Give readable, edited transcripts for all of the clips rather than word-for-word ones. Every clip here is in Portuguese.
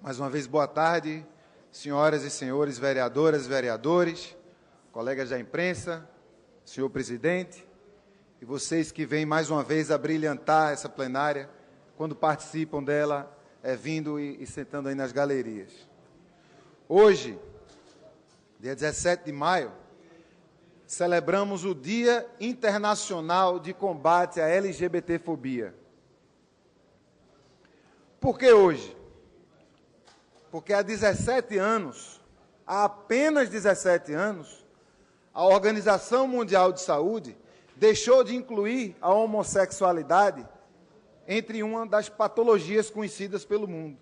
Mais uma vez, boa tarde, senhoras e senhores vereadoras e vereadores, colegas da imprensa, senhor presidente, e vocês que vêm mais uma vez a brilhantar essa plenária, quando participam dela, vindo e sentando aí nas galerias. Hoje, dia 17 de maio, celebramos o Dia Internacional de Combate à LGBTfobia. Por que hoje? Porque há 17 anos, há apenas 17 anos, a Organização Mundial de Saúde deixou de incluir a homossexualidade entre uma das patologias conhecidas pelo mundo.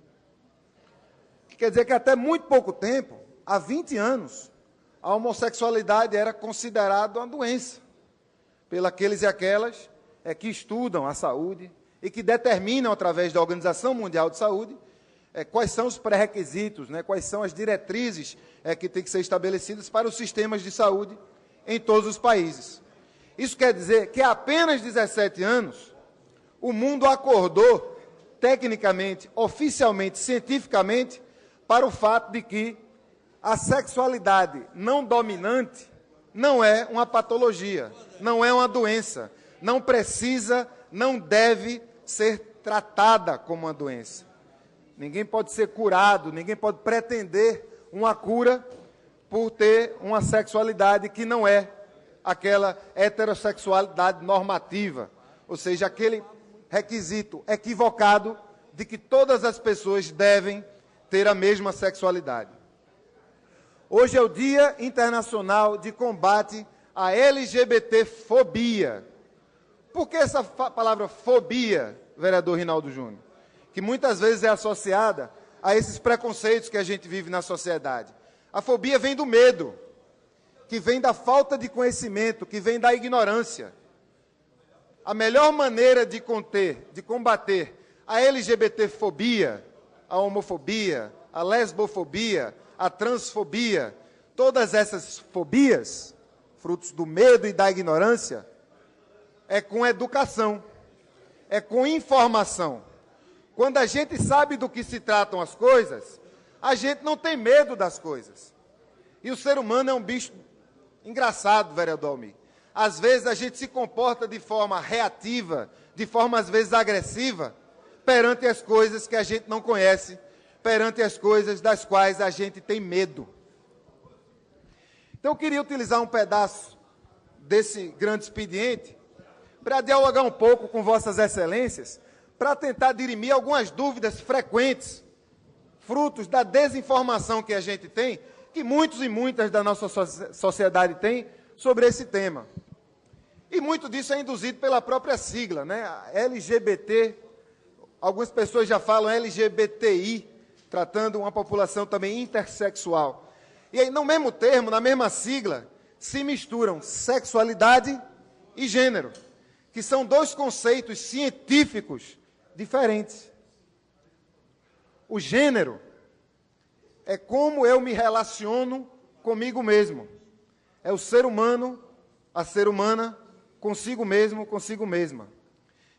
Quer dizer que até muito pouco tempo, há 20 anos, a homossexualidade era considerada uma doença, pelos aqueles e aquelas que estudam a saúde e que determinam, através da Organização Mundial de Saúde, quais são os pré-requisitos, quais são as diretrizes que têm que ser estabelecidas para os sistemas de saúde em todos os países. Isso quer dizer que há apenas 17 anos, o mundo acordou, tecnicamente, oficialmente, cientificamente, para o fato de que a sexualidade não dominante não é uma patologia, não é uma doença, não precisa, não deve ser tratada como uma doença. Ninguém pode ser curado, ninguém pode pretender uma cura por ter uma sexualidade que não é aquela heterossexualidade normativa, ou seja, aquele requisito equivocado de que todas as pessoas devem ter a mesma sexualidade. Hoje é o Dia Internacional de Combate à LGBTfobia. Por que essa palavra fobia, vereador Rinaldo Júnior? Que muitas vezes é associada a esses preconceitos que a gente vive na sociedade. A fobia vem do medo, que vem da falta de conhecimento, que vem da ignorância. A melhor maneira de combater a LGBTfobia, a homofobia, a lesbofobia, a transfobia, todas essas fobias, frutos do medo e da ignorância, é com educação, é com informação. Quando a gente sabe do que se tratam as coisas, a gente não tem medo das coisas. E o ser humano é um bicho engraçado, vereador Almir. Às vezes a gente se comporta de forma reativa, de forma às vezes agressiva, perante as coisas que a gente não conhece, perante as coisas das quais a gente tem medo. Então eu queria utilizar um pedaço desse grande expediente para dialogar um pouco com vossas excelências, para tentar dirimir algumas dúvidas frequentes, frutos da desinformação que a gente tem, que muitos e muitas da nossa sociedade têm sobre esse tema. E muito disso é induzido pela própria sigla, a LGBT, algumas pessoas já falam LGBTI, tratando uma população também intersexual. E aí, no mesmo termo, na mesma sigla, se misturam sexualidade e gênero, que são dois conceitos científicos diferentes. O gênero é como eu me relaciono comigo mesmo. É o ser humano, a ser humana, consigo mesmo, consigo mesma.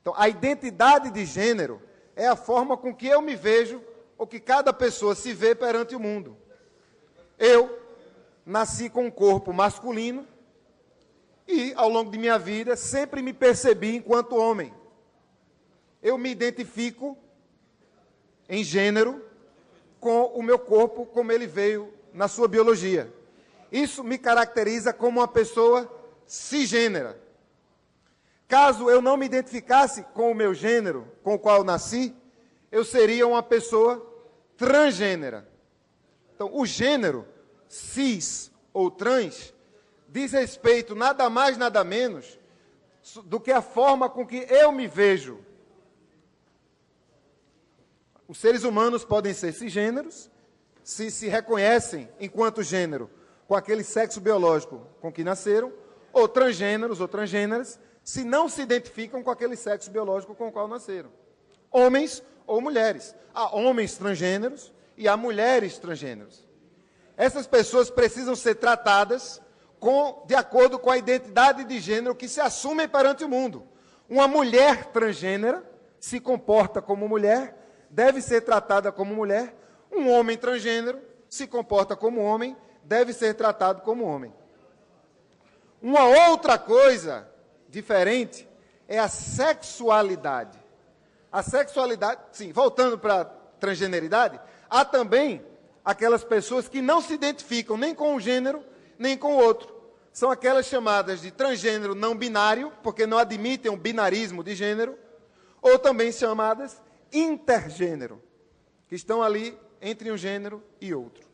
Então, a identidade de gênero é a forma com que eu me vejo, ou que cada pessoa se vê perante o mundo. Eu nasci com um corpo masculino e, ao longo de minha vida, sempre me percebi enquanto homem. Eu me identifico em gênero com o meu corpo como ele veio na sua biologia. Isso me caracteriza como uma pessoa cisgênera. Caso eu não me identificasse com o meu gênero, com o qual eu nasci, eu seria uma pessoa transgênera. Então, o gênero, cis ou trans, diz respeito nada mais, nada menos do que a forma com que eu me vejo. Os seres humanos podem ser cisgêneros, se reconhecem enquanto gênero com aquele sexo biológico com que nasceram, ou transgêneros ou transgêneras, se não se identificam com aquele sexo biológico com o qual nasceram. Homens ou mulheres. Há homens transgêneros e há mulheres transgêneros. Essas pessoas precisam ser tratadas de acordo com a identidade de gênero que se assumem perante o mundo. Uma mulher transgênera se comporta como mulher, deve ser tratada como mulher. Um homem transgênero se comporta como homem, deve ser tratado como homem. Uma outra coisa diferente é a sexualidade. A sexualidade, sim, voltando para a transgeneridade, há também aquelas pessoas que não se identificam nem com um gênero, nem com o outro. São aquelas chamadas de transgênero não binário, porque não admitem o binarismo de gênero, ou também chamadas intergênero, que estão ali entre um gênero e outro.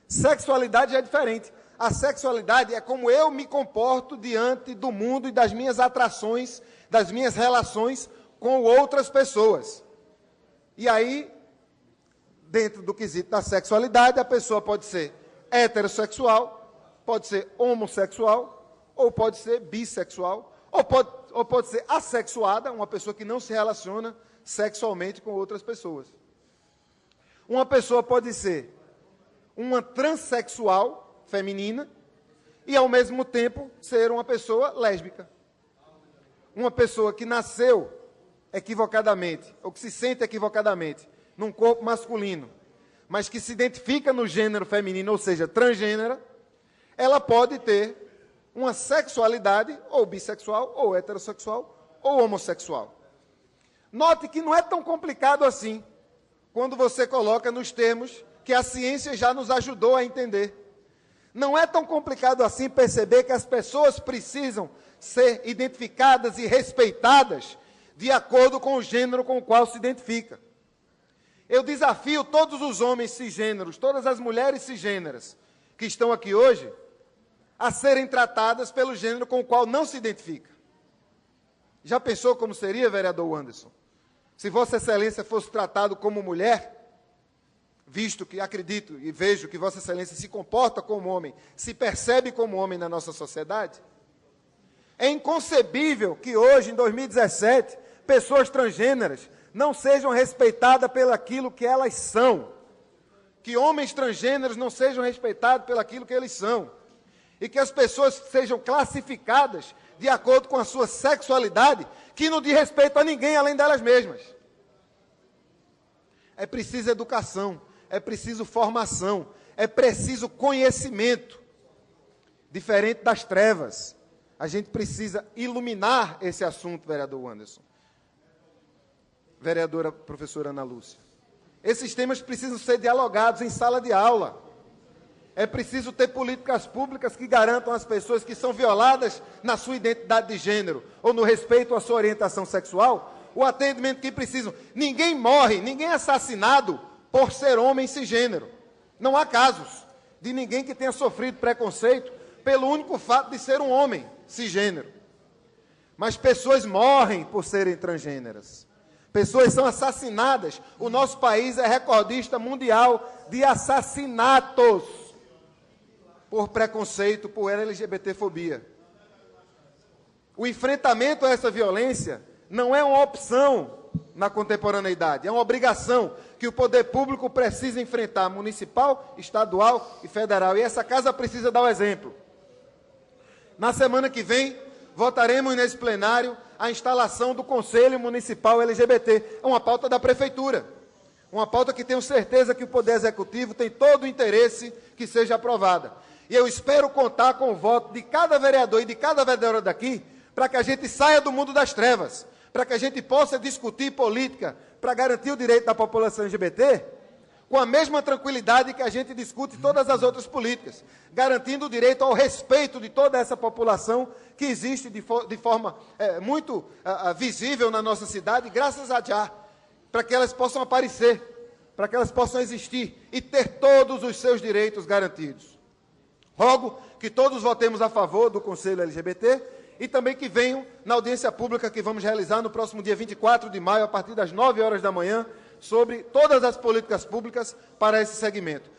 Sexualidade é diferente. A sexualidade é como eu me comporto diante do mundo e das minhas atrações, das minhas relações com outras pessoas. E aí, dentro do quesito da sexualidade, a pessoa pode ser heterossexual, pode ser homossexual, ou pode ser bissexual, ou pode ser assexuada, uma pessoa que não se relaciona sexualmente com outras pessoas. Uma pessoa pode ser uma transexual feminina e, ao mesmo tempo, ser uma pessoa lésbica. Uma pessoa que nasceu equivocadamente, ou que se sente equivocadamente, num corpo masculino, mas que se identifica no gênero feminino, ou seja, transgênera, ela pode ter uma sexualidade ou bissexual, ou heterossexual, ou homossexual. Note que não é tão complicado assim, quando você coloca nos termos que a ciência já nos ajudou a entender. Não é tão complicado assim perceber que as pessoas precisam ser identificadas e respeitadas de acordo com o gênero com o qual se identifica. Eu desafio todos os homens cisgêneros, todas as mulheres cisgêneras que estão aqui hoje, a serem tratadas pelo gênero com o qual não se identifica. Já pensou como seria, vereador Anderson, se Vossa Excelência fosse tratado como mulher, visto que acredito e vejo que Vossa Excelência se comporta como homem, se percebe como homem na nossa sociedade? É inconcebível que hoje, em 2017, pessoas transgêneras não sejam respeitadas pelo aquilo que elas são, que homens transgêneros não sejam respeitados pelo aquilo que eles são, e que as pessoas sejam classificadas de acordo com a sua sexualidade, que não diz respeito a ninguém além delas mesmas. É preciso educação, é preciso formação, é preciso conhecimento, diferente das trevas. A gente precisa iluminar esse assunto, vereador Anderson. Vereadora professora Ana Lúcia. Esses temas precisam ser dialogados em sala de aula. É preciso ter políticas públicas que garantam às pessoas que são violadas na sua identidade de gênero ou no respeito à sua orientação sexual, o atendimento que precisam. Ninguém morre, ninguém é assassinado por ser homem cisgênero. Não há casos de ninguém que tenha sofrido preconceito pelo único fato de ser um homem cisgênero. Mas pessoas morrem por serem transgêneras. Pessoas são assassinadas. O nosso país é recordista mundial de assassinatos por preconceito, por LGBTfobia. O enfrentamento a essa violência não é uma opção na contemporaneidade, é uma obrigação que o poder público precisa enfrentar, municipal, estadual e federal. E essa casa precisa dar o exemplo. Na semana que vem, votaremos nesse plenário a instalação do Conselho Municipal LGBT. É uma pauta da Prefeitura. Uma pauta que tenho certeza que o Poder Executivo tem todo o interesse que seja aprovada. E eu espero contar com o voto de cada vereador e de cada vereadora daqui, para que a gente saia do mundo das trevas, para que a gente possa discutir política para garantir o direito da população LGBT, com a mesma tranquilidade que a gente discute todas as outras políticas, garantindo o direito ao respeito de toda essa população que existe de forma muito visível na nossa cidade, graças a Já, para que elas possam aparecer, para que elas possam existir e ter todos os seus direitos garantidos. Rogo que todos votemos a favor do Conselho LGBT e também que venham na audiência pública que vamos realizar no próximo dia 24 de maio, a partir das 9 horas da manhã, sobre todas as políticas públicas para esse segmento.